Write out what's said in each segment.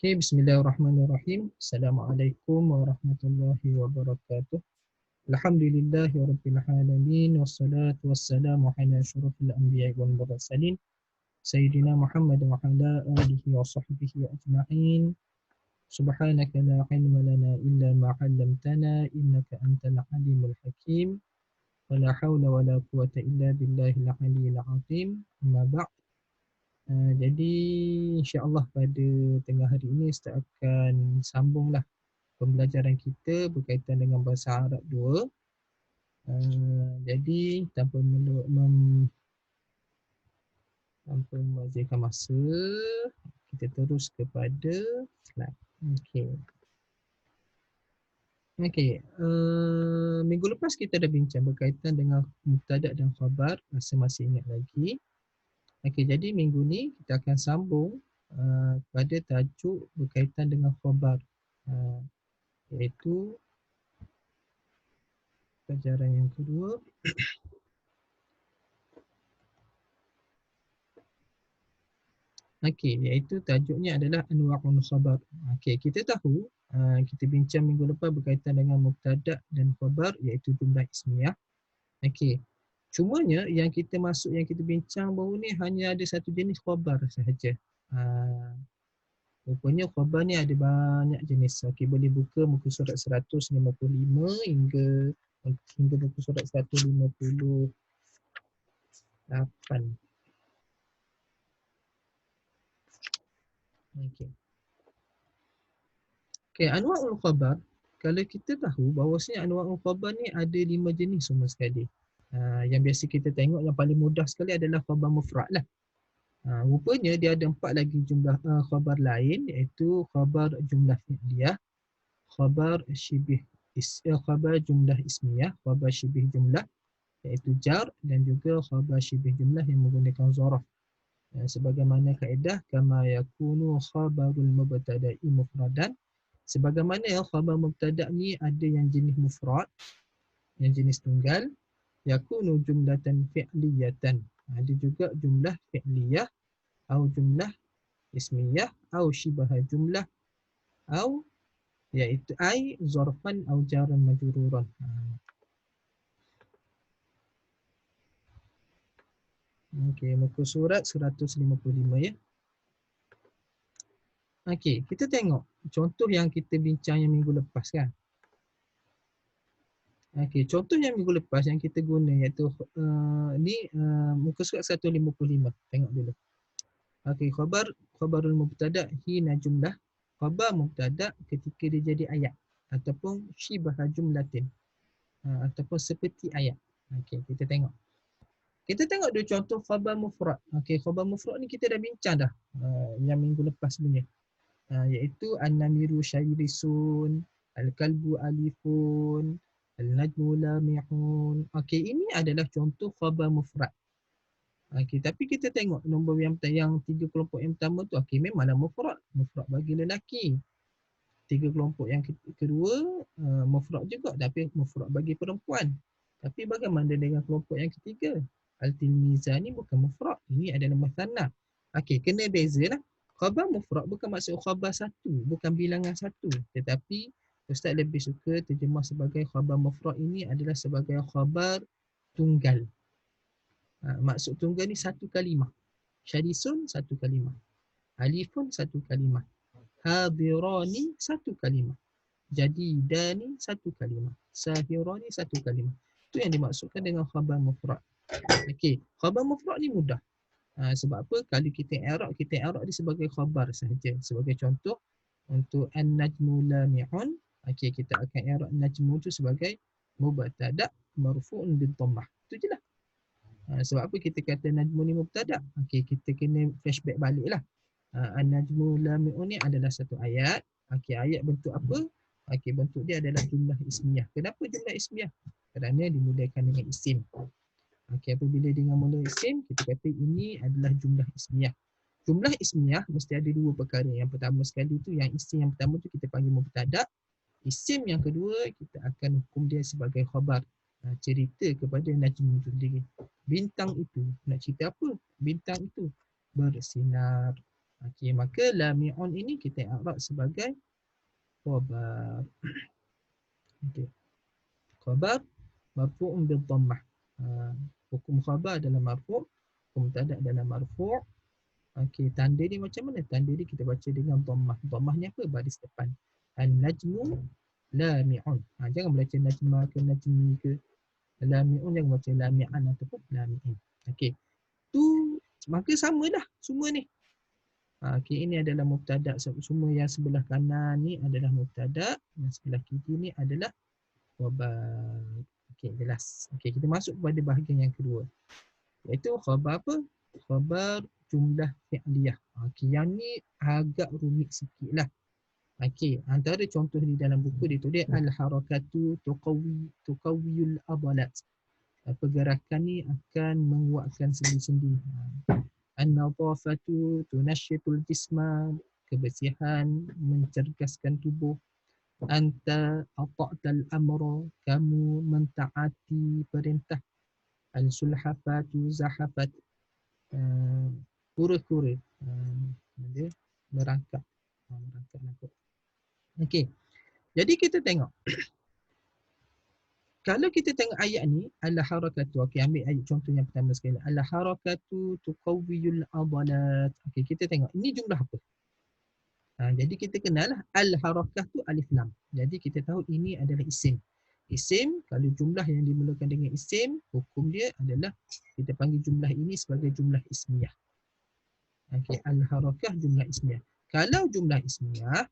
Okay, bismillahirrahmanirrahim. Assalamualaikum warahmatullahi wabarakatuh. Alhamdulillahi rabbil alamin wassalatu wassalamu ala asyrafil anbiya'i wal mursalin sayyidina Muhammad wa ala alihi wa sahbihi ajma'in. Subhanaka la ilma lana illa ma 'allamtana innaka antal alimul hakim. Wa la haula wa la quwwata illa billahil aliyyil azim. Amma ba'd. Jadi insya-Allah pada tengah hari ini Ustaz akan sambunglah pembelajaran kita berkaitan dengan bahasa Arab 2. Jadi tanpa memazirkan masa, kita terus kepada slide. Okey. Minggu lepas kita dah bincang berkaitan dengan mubtada' dan khabar, masih ingat lagi. Okey, jadi minggu ni kita akan sambung pada tajuk berkaitan dengan khabar, iaitu pelajaran yang kedua. Okey, iaitu tajuknya adalah anwa'ul khabar. Okey, kita tahu kita bincang minggu lepas berkaitan dengan mubtada' dan khabar iaitu jumlah ismiyah. Okey. Cumanya yang kita bincang baru ni hanya ada satu jenis khabar sahaja. Rupanya khabar ni ada banyak jenis. Okey, boleh buka muka surat 155 hingga muka surat 158. Okey. Okey, anwa'ul khabar, kalau kita tahu bahawasanya anwa'ul khabar ni ada 5 jenis semua sekali. Yang biasa kita tengok yang paling mudah sekali adalah khabar mufrad lah. Rupanya dia ada 4 lagi jumlah khabar lain, iaitu khabar jumlah fi'liyah, khabar jumlah ismiyah, khabar syibih jumlah iaitu jar, dan juga khabar syibih jumlah yang menggunakan zaraf. Sebagaimana kaedah kama yakunu khabarul mubtada'i mufradan, sebagaimana khabar mubtada' ni ada yang jenis mufrad, yang jenis tunggal, yakunu jumlatan fi'liyatan, ada juga jumlah fi'liyah atau jumlah ismiyah atau syibah jumlah atau iaitu ai zarfan atau jaran majruran. Okey, muka surat 155 ya. Okey, kita tengok contoh yang kita bincang yang minggu lepas kan. Okey, contoh yang minggu lepas yang kita guna iaitu muka surat 155. Tengok dulu. Okey, khabarul mubtada' hina jumlah. Khabar mubtada' ketika dia jadi ayat ataupun syibah jumlatin, ataupun seperti ayat. Okey, kita tengok. Kita tengok dulu contoh khabar mufrad. Okey, khabar mufrad ni kita dah bincang dah yang minggu lepas sebenarnya. Iaitu an-namiru syayrisun, al-kalbu alifun, al-najmu lamihun. Okey, ini adalah contoh khabar mufrad. Okey, tapi kita tengok nombor yang 3 kelompok yang pertama tu, okey, memanglah mufrad bagi lelaki. 3 kelompok yang kedua mufrad juga, tapi mufrad bagi perempuan. Tapi bagaimana dengan kelompok yang ketiga? Al-tilmizan ni bukan mufrad, ini adalah musanna. Okey, kena bezalah. Khabar mufrad bukan maksud khabar satu, bukan bilangan satu, tetapi Ustaz lebih suka terjemah sebagai khabar mufrad ini adalah sebagai khabar tunggal. Maksud tunggal ni satu kalimah. Syarisun satu kalimah. Alifun satu kalimah. Hadirani satu kalimah. Jadidani satu kalimah. Sahirani satu kalimah. Itu yang dimaksudkan dengan khabar mufrad. Okey, khabar mufrad ni mudah. Sebab apa? Kalau kita i'rab dia sebagai khabar sahaja. Sebagai contoh untuk an-najmu lamihun, okey, kita akan i'rab najmu tu sebagai mubtada' marfu'un bid dhammah. Itu je lah. Sebab apa kita kata najmu ni mubtada'? Okey, kita kena flashback baliklah. An-najmu lamihun ni adalah satu ayat. Okey, ayat bentuk apa? Okey, bentuk dia adalah jumlah ismiyah. Kenapa jumlah ismiyah? Kerana dimulakan dengan isim. Okey, apabila dengan mula isim, kita kata ini adalah jumlah ismiyah. Jumlah ismiyah mesti ada dua perkara. Yang pertama sekali tu, yang isim yang pertama tu kita panggil mubtada'. Isim yang kedua, kita akan hukum dia sebagai khabar. Cerita kepada najmu itu sendiri. Bintang itu, nak cerita apa? Bintang itu bersinar. Okey, maka lami'un ini kita i'rab sebagai khabar. Okey. Khabar marfu'un bil dhammah. Hukum khabar adalah marfu', hukum mubtada adalah marfu'. Okey, tanda ni macam mana? Tanda ni kita baca dengan dhammah. Dhammah ni apa? Baris depan. An-najmu lami'un. Jangan baca najma ke najmi ke. Lami'un jangan baca lami'an ataupun lami'in. Okey. Tu maka samalah semua ni. Okey, ini adalah mubtada. Semua yang sebelah kanan ni adalah mubtada, yang sebelah kiri ni adalah khabar. Okey, jelas. Okey, kita masuk kepada bahagian yang kedua. Iaitu khabar apa? Khabar jumlah fi'liyah. Okey, yang ni agak rumit sikitlah. Okey, antara contoh di dalam buku dia tulis al-harakatu tuqawwiyul adalat. Pergerakan ni akan menguatkan sendi-sendi. An-nadhafatu tunashitul jisma, kebersihan mencerdaskan tubuh. Anta ata'tal amra, kamu mentaati perintah. Al-sulhafatu zahafat, kura-kura dia merangkak. Merangkak. Okey. Jadi kita tengok. Kalau kita tengok ayat ni, al-harakatu. Okey, ambil ayat contoh yang pertama sekali. Al-harakatu tuqawwiyul adalat. Okey, kita tengok. Ini jumlah apa? Jadi kita kenal al-harakah tu alif lam. Jadi kita tahu ini adalah isim. Isim, kalau jumlah yang dimulakan dengan isim, hukum dia adalah kita panggil jumlah ini sebagai jumlah ismiyah. Okey, al-harakah jumlah ismiyah. Kalau jumlah ismiyah,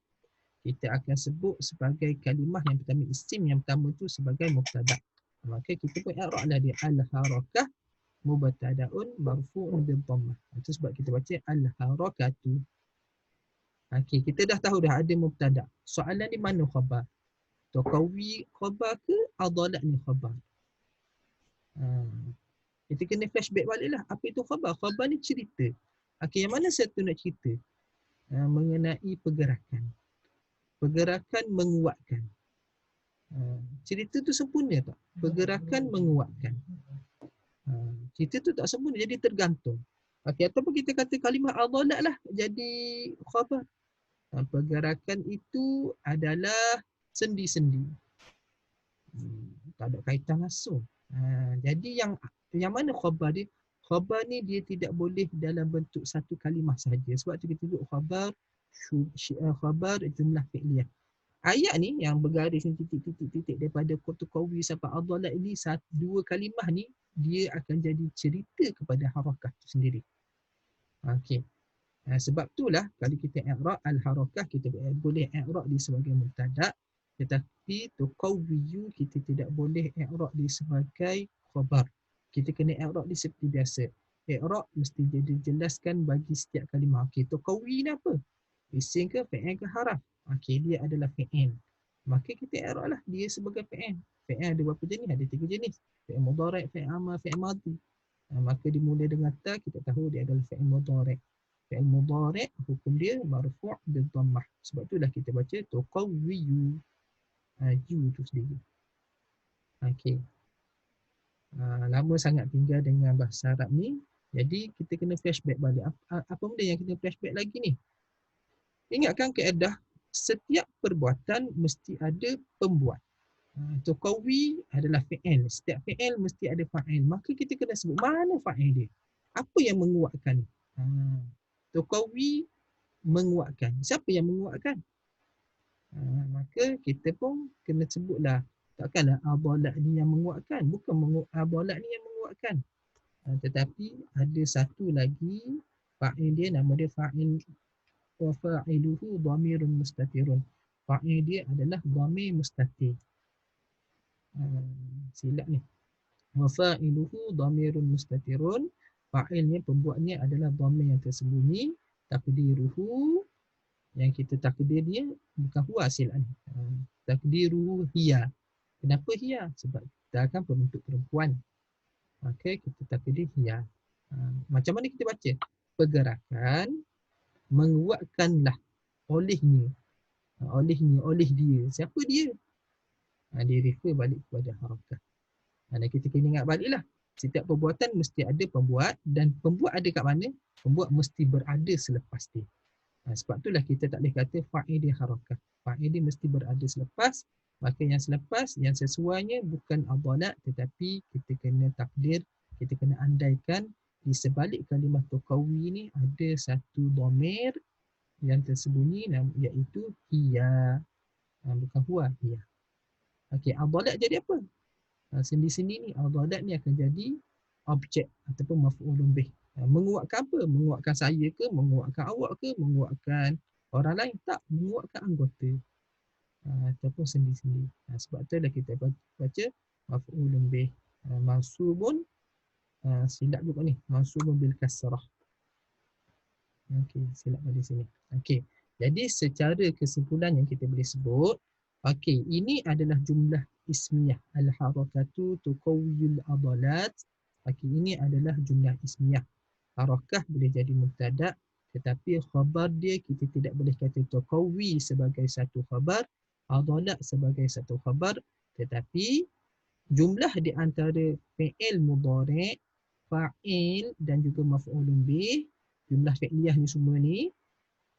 kita akan sebut sebagai kalimah yang pertama isim, yang pertama tu sebagai mubtada. Maka kita pun i'rablah dia al-harakah mubtadaun marfu'un bil dhammah. Itu sebab kita baca al-harakatu. Okey, kita dah tahu dah ada mubtada. Soalan di mana khabar? Tuqawwi khabar ke adalat ni khabar? Kita kena flashback baliklah. Apa itu khabar? Khabar ni cerita. Okey, yang mana satu nak cerita? Mengenai pergerakan. Pergerakan menguatkan. Cerita tu sempurna tak? Pergerakan menguatkan. Cerita tu tak sempurna, jadi tergantung. Okey, ataupun kita kata kalimah adalat lah jadi khabar. Pergerakan itu adalah sendi-sendi. Tak ada kaitan langsung. Jadi yang mana khabar dia? Khabar ni dia tidak boleh dalam bentuk satu kalimah sahaja. Sebab tu kita sebut khabar jumlah fi'liyah. Ayat ni yang bergaris ni titik-titik daripada tuqawwi sampai adalat ini dua kalimah ni dia akan jadi cerita kepada harakah tu sendiri. Okey. Sebab itulah kalau kita i'rab al-harakah kita boleh i'rab dia sebagai mubtada, tetapi tuqawwiyu kita tidak boleh i'rab dia sebagai khabar. Kita kena i'rab dia seperti biasa. I'rab mesti jadi jelaskan bagi setiap kalimah. Okey, tuqawwi ni apa? Isim ke fi'il ke haraf? Okey, dia adalah fi'il. Maka kita i'rab lah dia sebagai fi'il. Fi'il ada berapa jenis? Ada 3 jenis. Fi'il mudhari', fi'il amar, fi'il madhi. Maka dimulai dengan ta, kita tahu dia adalah fi'il mudhari'. Fi'il mudhari' hukum dia marfu' bil dhammah. Sebab itulah kita baca tuqawwiyu. Yu tu sendiri. Okey. Lama sangat tinggal dengan bahasa Arab ni. Jadi kita kena flashback balik. Apa benda yang kita flashback lagi ni? Ingatkan kaedah setiap perbuatan mesti ada pembuat. Tuqawwi adalah fi'il. Setiap fi'il mesti ada fa'il. Maka kita kena sebut mana fa'il dia. Apa yang menguatkan? Tuqawwi menguatkan. Siapa yang menguatkan? Maka kita pun kena sebutlah. Takkanlah adalat ni yang menguatkan. Bukan adalat ni yang menguatkan. Tetapi ada satu lagi fa'il dia, nama dia fa'il wa fa'iluhu dhamirun mustatirun. Fa'il dia adalah dhamir mustatir. Silap ni. Wa fa'iluhu dhamirun mustatirun. Fa'ilnya, pembuatnya adalah dhamir yang tersembunyi. Takdiruhu, yang kita takdir dia bukan huwa silap ni. Takdiruhu hiya. Kenapa hiya? Sebab kita akan berbentuk perempuan. Maka kita takdir hiya. Macam mana kita baca? Pergerakan menguatkanlah olehnya. Oleh dia. Siapa dia? Dia refer balik kepada harakah. Dan kita kena ingat baliklah. Setiap perbuatan mesti ada pembuat, dan pembuat ada kat mana? Pembuat mesti berada selepas dia. Sebab itulah kita tak boleh kata fa'il dia harakah. Fa'il dia mesti berada selepas. Maka yang selepas, yang sesuainya bukan adalat, tetapi kita kena takdir, kita kena andaikan di sebalik kalimah tuqawi ni ada satu dhamir yang tersembunyi iaitu hiya. Bukan huwa, hiya. Okey, adalat jadi apa? Sendi-sendi ni, adalat ni akan jadi objek ataupun maf'ulun bih. Menguatkan apa? Menguatkan saya ke, menguatkan awak ke, menguatkan orang lain? Tak, menguatkan anggota ataupun sendi-sendi. Sebab tu dah kita baca maf'ulun bih. Mansubun, silap juga ni, mansubun bil kasrah. Okey, silap pada sini. Okey. Jadi secara kesimpulan yang kita boleh sebut, okey, ini adalah jumlah ismiyah. Al-harakatu tuqawwiyul adalat. Okey, ini adalah jumlah ismiyah. Harakah boleh jadi mubtada', tetapi khabar dia kita tidak boleh kata tuqawwi sebagai satu khabar, adalat sebagai satu khabar, tetapi jumlah di antara fi'il mudhari', fa'il dan juga maf'ulun bih, jumlah fi'liyah ni semua ni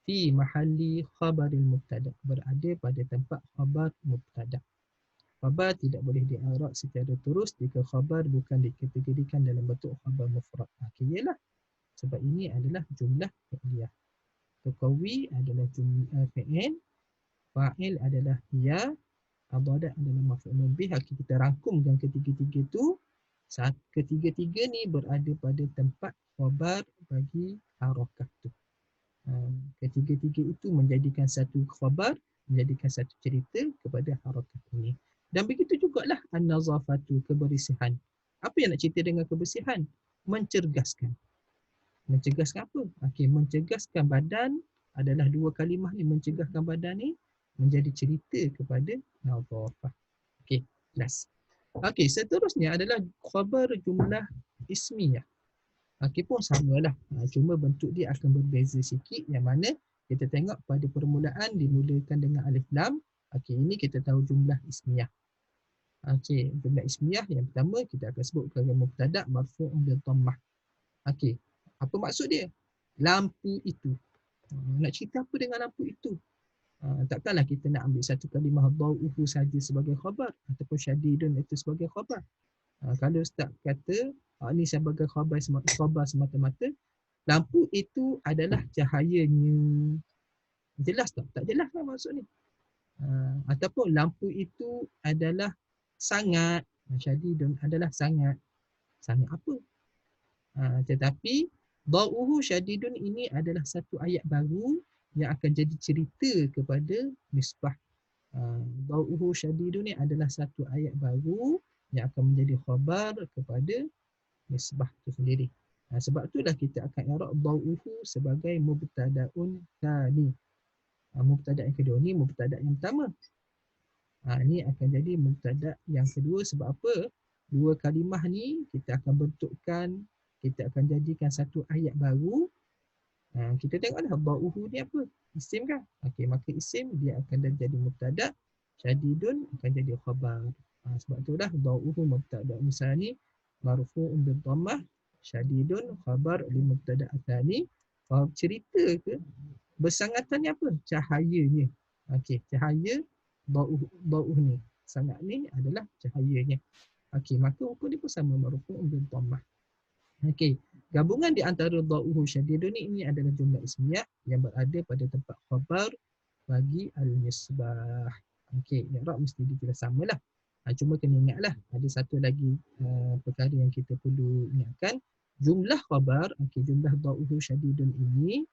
fi mahalli khabaril mubtada', berada pada tempat khabar mubtada'. Khabar tidak boleh di'arab secara terus jika khabar bukan dikategorikan dalam bentuk khabar mufrad. Iyalah, sebab ini adalah jumlah fi'liyah. Tuqawi adalah jumlah fi'il, fa'il adalah ya, adalat adalah maf'ulun bih. Kita rangkumkan ketiga-tiga tu, ketiga-tiga ni berada pada tempat khabar bagi harakah tu. Ketiga-tiga itu menjadikan satu khabar, menjadikan satu cerita kepada harakah ini. Dan begitu jugalah an-nazafatu, kebersihan. Apa yang nak cerita dengan kebersihan? Mencerdaskan. Mencerdaskan apa? Okey, mencerdaskan badan adalah dua kalimah ni, mencerdaskan badan ni menjadi cerita kepada nazafah. Okey, last. Okey, seterusnya adalah khabar jumlah ismiyah. Okey, pun samalah. Cuma bentuk dia akan berbeza sikit, yang mana kita tengok pada permulaan dimulakan dengan alif lam. Okey, ini kita tahu jumlah ismiyah. Okey, jumlah ismiyah yang pertama kita akan sebut sebagai mubtada' marfu'un bil dhammah. Okey, apa maksud dia? Lampu itu. Nak cerita apa dengan lampu itu? Takkanlah kita nak ambil satu kalimah dhau'uhu saja sebagai khabar ataupun syadidun itu sebagai khabar. Kalau Ustaz kata ini sebagai khabar semata-mata, lampu itu adalah cahayanya. Jelas tak? Tak jelas lah maksud ni. Ataupun lampu itu adalah sangat, syadidun adalah sangat. Sangat apa? Tetapi dhau'uhu syadidun ini adalah satu ayat baru yang akan jadi cerita kepada misbah. Dhau'uhu syadidun ni adalah satu ayat baru yang akan menjadi khabar kepada misbah itu sendiri. Sebab itulah kita akan i'rab dhau'uhu sebagai mubtada'un tsani. Mubtada' yang kedua ni mubtada' yang pertama. Ini akan jadi mubtada' yang kedua. Sebab apa? Dua kalimah ni kita akan bentukkan, kita akan jadikan satu ayat baru. Kita tengoklah dhau'uhu ni apa? Isim kan? Okey, maka isim dia akan jadi mubtada', syadidun akan jadi khabar. Sebab itulah dhau'uhu mubtada'un tsani marfu'un bil dhammah, syadidun khabar li mubtada' tsani. Cerita ke? Bersangatannya apa? Cahayanya. Okey, cahaya dhau'uh ni. Sangat ni adalah cahayanya. Okey, maka hukum dia pun sama, marfu'un bil dhammah. Okey, gabungan di antara dhau'uhu syadidun ini adalah jumlah ismiyah yang berada pada tempat khabar bagi al-misbah. Okey, i'rab mesti jelas samalah. Cuma kena ingatlah ada satu lagi perkara yang kita perlu ingatkan. Jumlah khabar, okey, jumlah dhau'uhu syadidun ini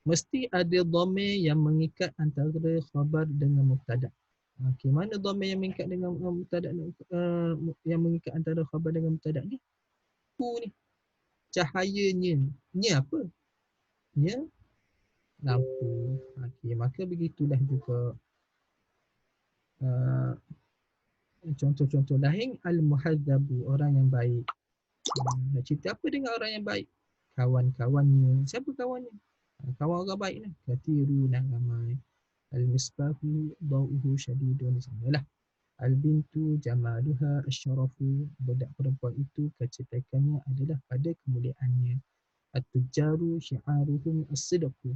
mesti ada dhamir yang mengikat antara khabar dengan mubtada'. Okey, mana dhamir yang mengikat dengan mubtada' yang mengikat antara khabar dengan mubtada' ni? Ni. Cahayanya. Ni apa? Ni lampu. Okey, maka begitulah juga contoh-contoh lain. Al-muhadzabu, orang yang baik. Nak cerita apa dengan orang yang baik? Kawan-kawannya. Siapa kawannya? Kawan orang baik lah. Kathiruna, ramai. Al-misbahu dhau'uhu syadidun, samalah. Al-bintu jamaluha asyarafu, budak perempuan itu kecantikannya adalah pada kemuliaannya. At-tujjaru syi'aruhum as-sidqu.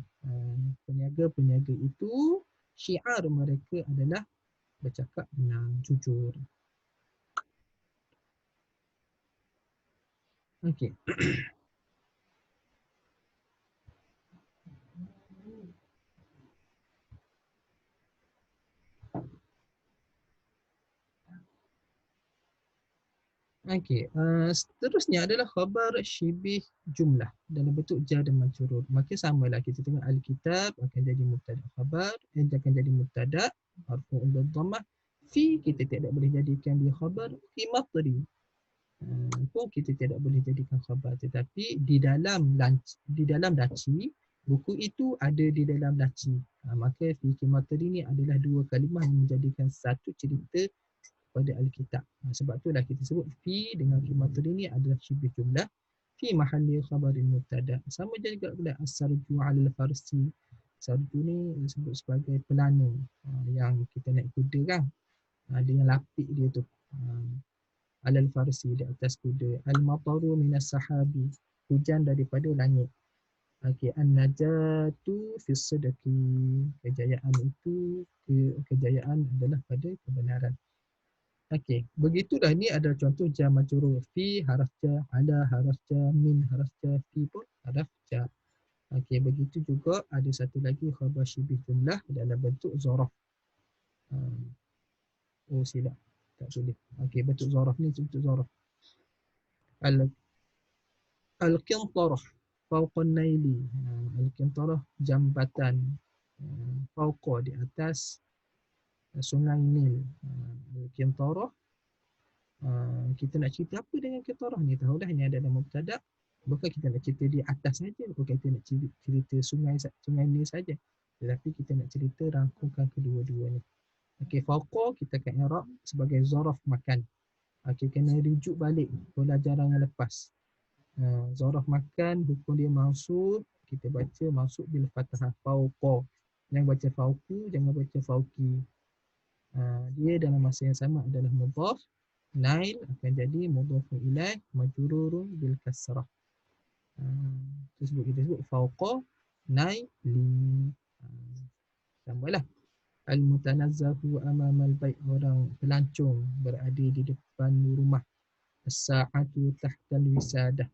Peniaga-peniaga itu syiar mereka adalah bercakap benar, jujur. Okey. Okey, seterusnya adalah khabar syibih jumlah dalam bentuk jar dan majrur. Maka samalah kita tengok al-kitab akan jadi mubtada khabar, akan jadi mubtada marfu'un bil dhammah. Fi kita tidak boleh jadikan dia khabar, fi matri. Pun kita tidak boleh jadikan khabar, tetapi di dalam daci buku itu ada di dalam daci. Maka fi matri ini adalah dua kalimah yang menjadikan satu cerita pada Alkitab. Sebab itulah kita sebut fi dengan kimatul ini adalah syibih jumlah fi mahalli khabarin mubtada. Sama juga pula as-sarju 'ala al-farsi. Sarju ni disebut sebagai pelana yang kita naik kuda kan. Ada yang lapik dia tu. 'Ala al-farsi di atas kuda. Al-mataru minas sahabi. Hujan daripada langit. Okey, an-najatu fi sidqi. Kejayaan itu kejayaan adalah pada kebenaran. Okey, begitulah ni adalah contoh jar majrur. Fi haraf jar, ala haraf jar, min haraf jar, fi pun haraf jar. Okey, begitu juga ada satu lagi khabar syibih jumlah dalam bentuk zaraf. Oh silap, tak boleh. Okey, bentuk zaraf ni bentuk zaraf. Al al-qintarah fawqa an-naili. Al-qintarah jambatan fawqa di atas sungai Nil. Al-qintarah kita nak cerita apa dengan qintarah ni? Tahulah ini adalah mubtada. Bukan kita nak cerita di atas saja, bukan kita nak cerita sungai Nil saja. Tetapi kita nak cerita rangkuman kedua-dua ni. Okey, fawqa kita akan i'rab sebagai zaraf makan. Okey, kena rujuk balik pelajaran yang lepas. Zaraf makan, hukum dia mansub, kita baca mansub bil fathah fawqa. Jangan baca fawqu, jangan baca fawqi. Dia dalam masa yang sama adalah mudhaf. Nail akan jadi mudhafun ilaih majrurun bil kasrah. Kita sebut fawqa naili. Samalah. Al-mutanazzahu amama al-bait, orang pelancong berada di depan rumah. As-sa'atu tahta al-wisadah.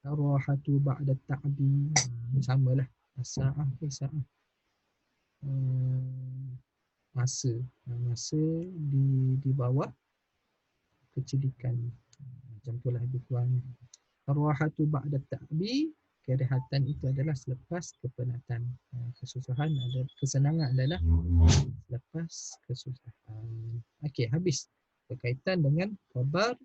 Ar-rahatu ba'da at-ta'bi. Samalah. As-sa'ah sa'ah. Masa di bawah kecedikan. Macam itulah lebih kurang. Ar-rahatu ba'da at-ta'bi, kerehatan itu adalah selepas kepenatan. Kesusahan ada, kesenangan adalah selepas kesusahan. Okey, habis berkaitan dengan khabar.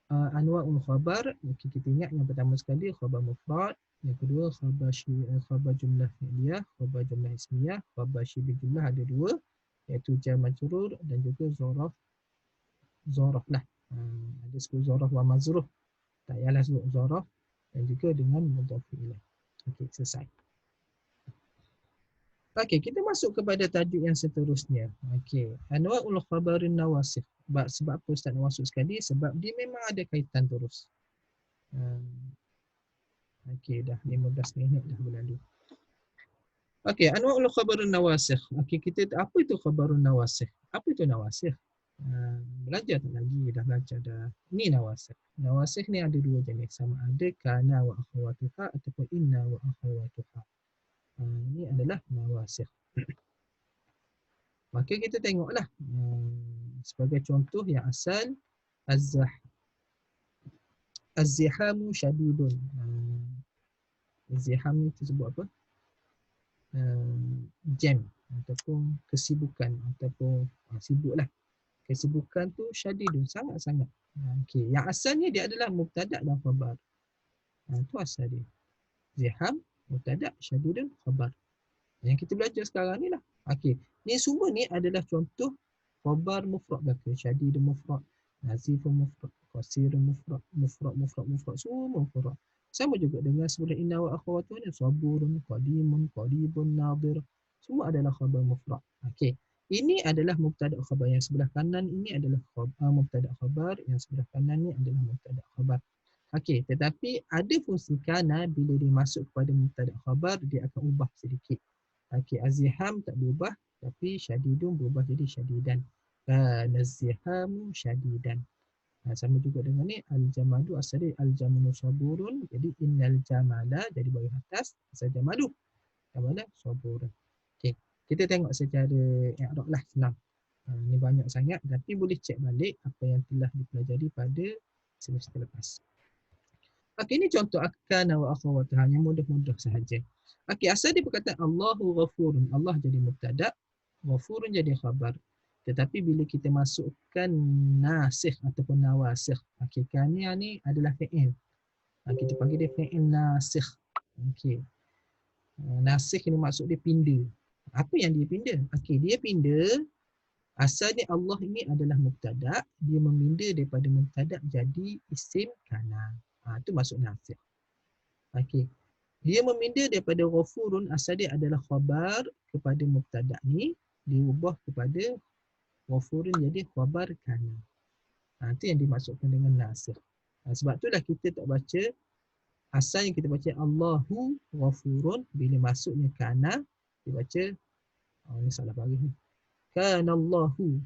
Anwa'ul khabar, okay, kita ingat yang pertama sekali khabar mufrad, yang kedua khabar jumlah fi'liyah, khabar jumlah ismiyah, khabar syibih jumlah ada dua, iaitu jar majrur dan juga zaraf lah. Ada sebut zaraf wa mazruh, tak payahlah sebut zaraf, dan juga dengan mudhaf ilaih. Okey, selesai. Okey, kita masuk kepada tajuk yang seterusnya. Okey, anwa'ul khabarin nawasikh. Sebab apa Ustaz nak masuk sekali? Sebab dia memang ada kaitan terus. Okey, dah 15 minit dah berlalu. Okey, anwa'ul khabarin nawasikh. Okey, apa itu khabarun nawasikh? Apa itu nawasikh? Belajar tak lagi? Dah belajar dah. Ni nawasikh. Nawasikh ni ada dua jenis. Sama ada kana wa akhawatuha ataupun inna wa akhawatuha. Ini adalah nawasikh. Maka kita tengoklah sebagai contoh yang asal az-zihamu syadidun. Az-ziham ni disebut apa? Jam ataupun kesibukan ataupun sibuklah. Kesibukan tu syadidun, sangat-sangat. Okey, yang asalnya dia adalah mubtada dan khabar. Itu asal dia. Ziham mubtada, syadidun khabar. Yang kita belajar sekarang ni lah. Okey, ni semua ni adalah contoh khabar mufrad belaka. Syadidun mufrad, nazifun mufrad, qasirun mufrad, mufrad, semua mufrad. Sama juga dengan sebuah inna wa akhawatuhu ni, saburun, qadimun, qaribun, nadir. Semua adalah khabar mufrad. Okey. Ini adalah mubtada khabar. Yang sebelah kanan ini adalah mubtada khabar, yang sebelah kanan ni adalah mubtada khabar. Okey, tetapi ada fungsi kana bila dia masuk kepada mubtada khabar, dia akan ubah sedikit. Okey, aziham tak berubah, tapi syadidun berubah jadi syadidan. Kana zihamu syadidan. Sama juga dengan ni, al-jamadu asali al-jamanu saburun, jadi innal jamala jadi bagi atas, asal jamadu. Jamala saburun. Okey, kita tengok secara i'rab lah, senang. Ini banyak sangat, tapi boleh cek balik apa yang telah dipelajari pada semester lepas. Okey, ini contoh akana wa akhawataha yang mudah-mudah sahaja. Okey, asal dia perkataan Allahu ghafurun. Allah jadi mubtada, ghafurun jadi khabar. Tetapi bila kita masukkan nasikh ataupun nawasikh, okey, kania ni adalah fi'il. Kita panggil dia fi'il nasikh. Okey. Nasikh ni maksud dia pinda. Apa yang dia pinda? Okey, dia pinda asalnya Allah ini adalah mubtada, dia meminda daripada mubtada jadi isim kana. Itu maksud nasikh. Okey. Dia meminda daripada ghafurun, asal dia adalah khabar kepada mubtada ni, diubah kepada ghafurun jadi khabar kana. Itu yang dimaksudkan dengan nasikh. Sebab itulah kita tak baca, asalnya kita baca Allahu ghafurun, bila masuknya kana, dia baca, ini salah baris ni. Kanallahu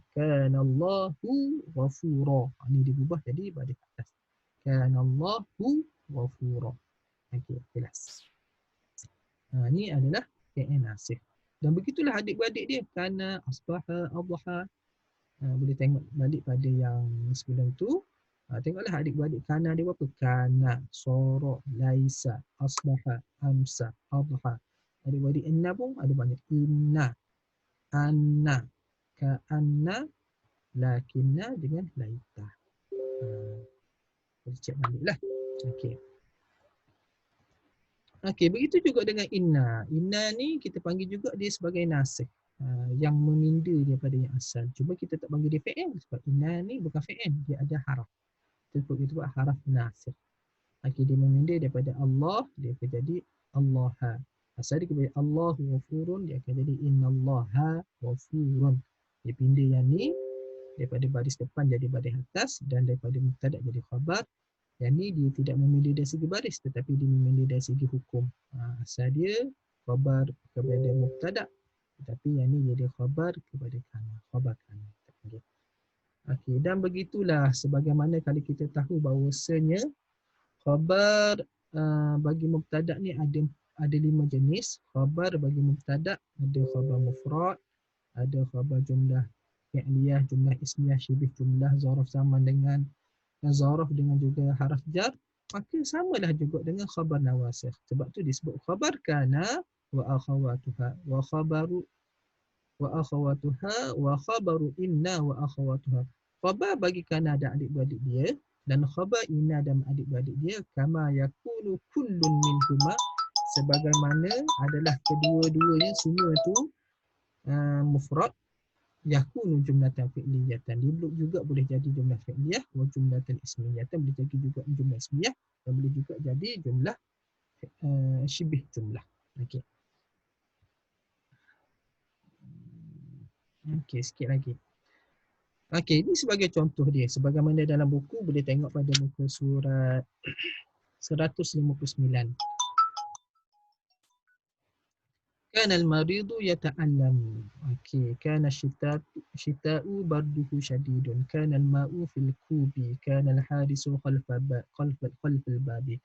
ghafura. Ini diubah jadi baris atas. Kanallahu ghafura. Okey, jelas. Ini adalah fi'il nasikh. Dan begitulah adik-beradik dia. Kana, asbaha, adha. Boleh tengok balik pada yang sebelum tu. Tengoklah adik-beradik kana dia berapa? Kana, sara, laisa, asbaha, amsa, adha. Adik-beradik inna pun ada banyak. Inna, anna, ka'anna, lakinna dengan laita. Boleh cek balik lah. Okey. Okey, begitu juga dengan inna. Inna ni kita panggil juga dia sebagai nasikh. Yang meminda daripada yang asal. Cuma kita tak panggil dia fi'il sebab inna ni bukan fi'il, dia ada haraf. Kita sebut haraf nasikh. Okey, dia meminda daripada Allah, dia akan jadi Allaha. Asal dia kepada Allahu ghafurun, dia akan jadi innallaha ghafurun. Dia pindah yang ni daripada baris depan jadi baris atas dan daripada mubtada jadi khabar. Yang ni dia tidak memilih dari segi baris tetapi dia memilih dari segi hukum. Asal dia khabar kepada mubtada tetapi yang ni jadi khabar kepada kana, khabar kana. Okey, dan begitulah sebagaimana kalau kita tahu bahawasanya khabar bagi mubtada ni ada 5 jenis. Khabar bagi mubtada ada khabar mufrad, ada khabar jumlah fi'liyah, jumlah ismiyah, syibih jumlah, zaraf zaman dengan zaraf dengan juga haraf jar. Maka samalah juga dengan khabar nawasikh. Sebab tu disebut khabar kana wa akhawatuha wa khabaru wa akhawatuha wa khabaru inna wa akhawatuha. Khabar bagi kana dan adik-beradik dia dan khabar inna dan adik-beradik dia kama yakunu kullun minhuma, sebagaimana adalah kedua-duanya semua tu mufrad, yakunu jumlatan fi'liyatan. Dia juga boleh jadi jumlah fi'liyah, wa jumlatan ismiyatan, boleh jadi juga jumlah ismiyah dan boleh juga jadi jumlah syibih jumlah. Okey. Okey, sikit lagi. Okey, ini sebagai contoh dia. Sebagaimana dalam buku boleh tengok pada muka surat 159. Kana al-maridu yata'allamu. Okey, kana syita'u barduhu syadidun. Kana al-ma'u fil kubi. Kana al-harisu khalfal babi.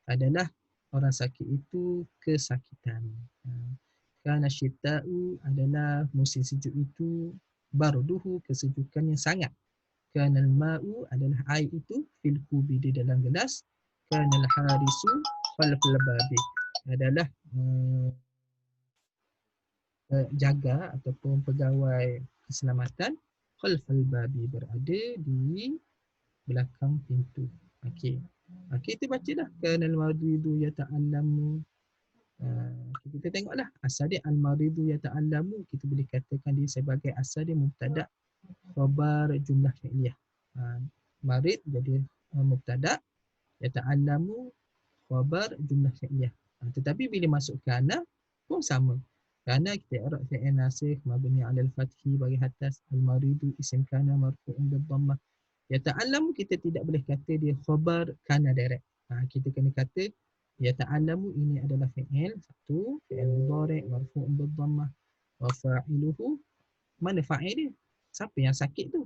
Adalah orang sakit itu kesakitan. Kana syita'u adalah musim sejuk itu, barduhu kesejukan yang sangat. Kana al-ma'u adalah air itu, fil kubi di dalam gelas. Kana al-harisu khalfal babi adalah jaga ataupun pegawai keselamatan khalfal babi berada di belakang pintu. Okey. Kita bacalah kana al-maridu yata'allamu. Kita tengoklah asal dia al-maridu yata'allamu, kita boleh katakan dia sebagai asal dia mubtada khabar jumlah fi'liyah. Marid jadi mubtada, yata'allamu khabar jumlah fi'liyah. Tetapi bila masuk kana pun sama. Kana kita i'rab fi'il nasikh mabni 'ala al-fathi bagi atas, al-maridu isim kana marfu'un bid-dhammah. Yata'allamu kita tidak boleh kata dia khabar kana direct. Kita kena kata yata'allamu ini adalah fi'il satu, fi'il mudhari' marfu'un bid-dhammah wa fa'iluhu, mana fa'il dia? Siapa yang sakit tu?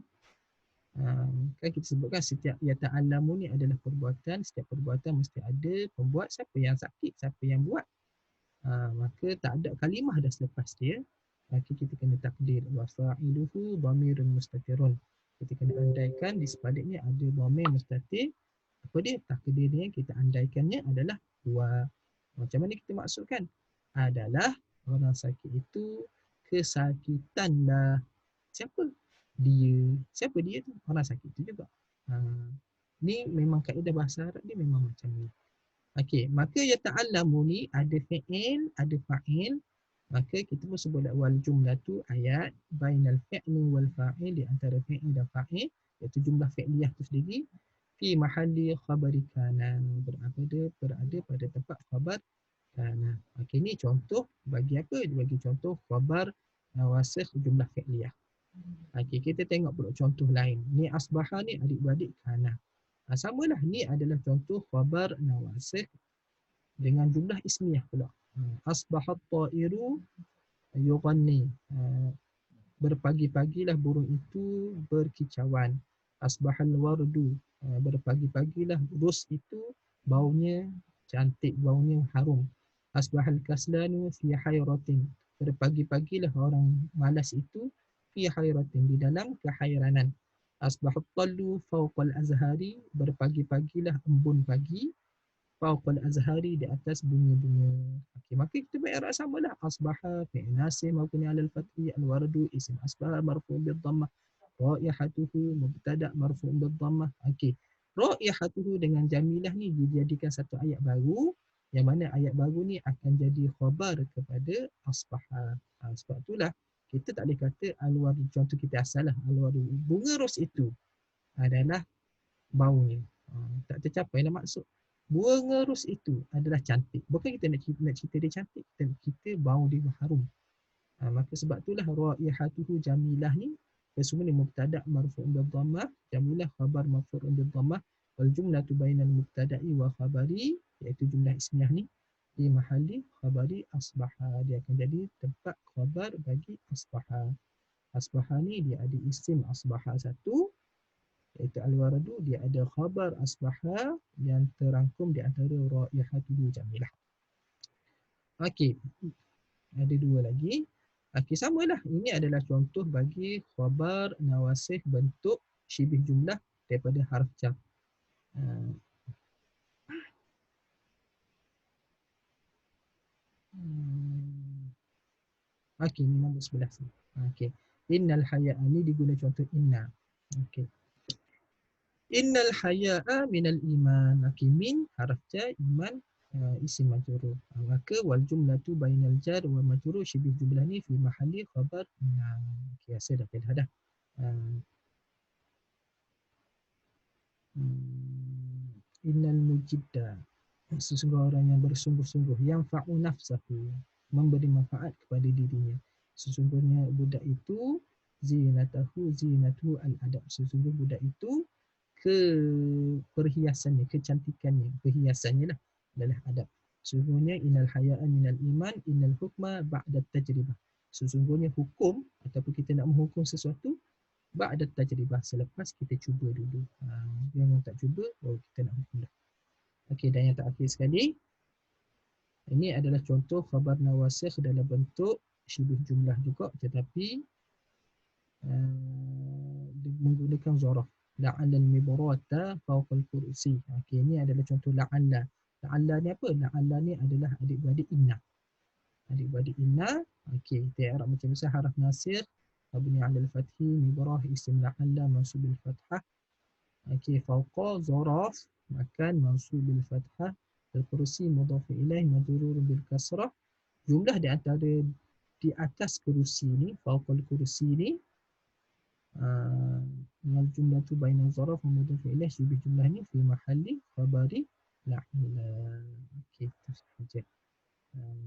Kan kita sebutkan setiap yata'allamu ni adalah perbuatan, setiap perbuatan mesti ada pembuat, siapa yang sakit, siapa yang buat. Maka tak ada kalimah dah selepas dia, maka kita kena takdir wa fa'iluhu dhamirun mustatirun. Kita kena andaikan di sebaliknya ada dhamir mustatir. Apa dia? Takdirnya kita andaikannya adalah huwa. Macam mana kita maksudkan? Adalah orang sakit itu kesakitanlah. Siapa? Dia. Siapa dia tu? Orang sakit tu juga. Ni memang kaedah bahasa Arab dia memang macam ni. Okey, maka yata'allamu ni ada fi'il, ada fa'il. Maka kita pun sebut wal jumlatu ayat bainal fi'li wal fa'il, di antara fi'il dan fa'il, iaitu jumlah fi'liyah tu sendiri, fi mahalli khabari kana, berada pada tempat khabar kana. Okey, ni contoh bagi apa? Bagi contoh khabar nawasikh jumlah fi'liyah. Okey, kita tengok pula contoh lain. Ni asbaha ni adik-beradik kana. Samalah, ni adalah contoh khabar nawasikh dengan jumlah ismiyah pula. Asbahat ta'iru yughanni. Berpagi-pagilah burung itu berkicauan. Asbahal wardu. Berpagi-pagilah ros itu baunya cantik, baunya harum. Asbahal kaslanu fi hayratin. Berpagi-pagilah orang malas itu fi hayratin, di dalam kehairanan. Asbahat tallu fawqal azhari. Berpagi-pagilah embun pagi fawqal azhari, di atas bunga-bunga. Okey, maka kita buat samalah. Asbaha fi'il nasih mabni 'ala al-fathi, al-wardu isim asbaha marfu' bid-dhammah, raihatuhu mubtada' marfu' bid-dhammah. Okey. Raihatuhu dengan jamilah ni dijadikan satu ayat baru, yang mana ayat baru ni akan jadi khabar kepada asbaha. Sebab itulah kita tak boleh kata al-wardu, contoh kita asal lah, al-wardu, bunga ros itu adalah baunya. Tak tercapai lah maksud. Bunga ros itu adalah cantik. Bukan kita nak cerita dia cantik, kita bau dia harum. Maka sebab itulah raihatuhu jamilah ni semua ni mubtada' marfu'un bid-dhammah, jamilah khabar marfu'un bid-dhammah, wal jumlatu bainal mubtada'i wa khabari, iaitu jumlah ismiyah ni di mahalli khabari asbaha, dia akan jadi tempat khabar bagi asbaha. Asbaha ni dia ada isim asbaha satu, iaitu al-waradu, dia ada khabar asbaha yang terangkum di antara raihatuhu jamilah. Okey, ada dua lagi. Okey, samalah. Ini adalah contoh bagi khabar nawasikh bentuk syibih jumlah daripada harf jar. Okey, ni nombor 11 ni. Okey. Innal haya'a ni diguna contoh inna. Okey. Innal haya'a minal iman. Okey, min harf jar, iman isim majrur. Maka wal jumlatu bainal jar wa majrur, syibih jumlah ni fi mahalli khabar inna. Okey, saya dah pilih dah. Innal mujidda, sesungguhnya orang yang bersungguh-sungguh, yang fa'u nafsahu, memberi manfaat kepada dirinya. Sesungguhnya budak itu zinatu al-adab. Sesungguhnya budak itu perhiasannya, kecantikannya, perhiasannya lah adalah adab. Sesungguhnya innal haya'a minal iman, innal hukma ba'da tajribah. Sesungguhnya hukum ataupun kita nak menghukum sesuatu ba'da tajribah, selepas kita cuba dulu. Yang tak cuba baru kita nak hukum dah. Okey, dan yang terakhir sekali, ini adalah contoh khabar nawasikh dalam bentuk syibih jumlah juga, tetapi menggunakan zaraf. La'alla al-mibrata fawqa al-kursi. Okey, ini adalah contoh la'alla. La'alla ni apa? La'alla ni adalah adik-beradik inna. Adik-beradik inna. Okey, kita i'rab macam biasa, harf nasir mabni 'ala al-fathi, mibrah isim la'alla mansub bil fathah. Okey, fawqa zaraf makan mansub bil fathah, al-kursi mudhaf ilaih majrur bil kasrah. Jumlah di antara di atas kerusi ni, fawqa al-kursi ni, wal jumlatu bainal zaraf wa mudhaf ilaih, syibih jumlah ni fi mahalli khabari la'alla. Okey, itu sahaja.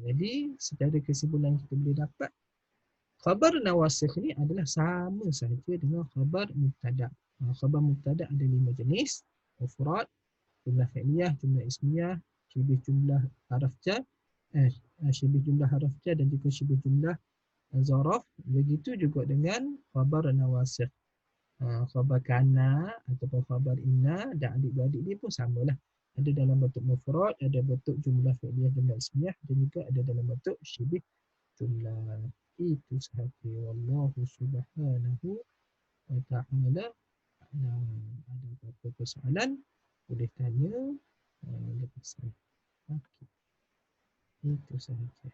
Jadi Jadi secara kesimpulan kita boleh dapat khabar nawasikh ni adalah sama sahaja dengan khabar mubtada. Khabar mubtada ada 5 jenis: mufrad, jumlah fi'liyah, jumlah ismiyah, syibih jumlah haraf jar, syibih jumlah haraf jar dan juga syibih jumlah zaraf. Begitu juga dengan khabar nawasikh. Khabar kana ataupun khabar inna dan adik-beradik dia pun samalah. Ada dalam bentuk mufrad, ada bentuk jumlah fi'liyah, jumlah ismiyah dan juga ada dalam bentuk syibih jumlah. Itu sahaja. Wallahu subhanahu wa ta'ala a'lam. Ada apa-apa persoalan boleh tanya lepas saya. Okey. Itu sahaja.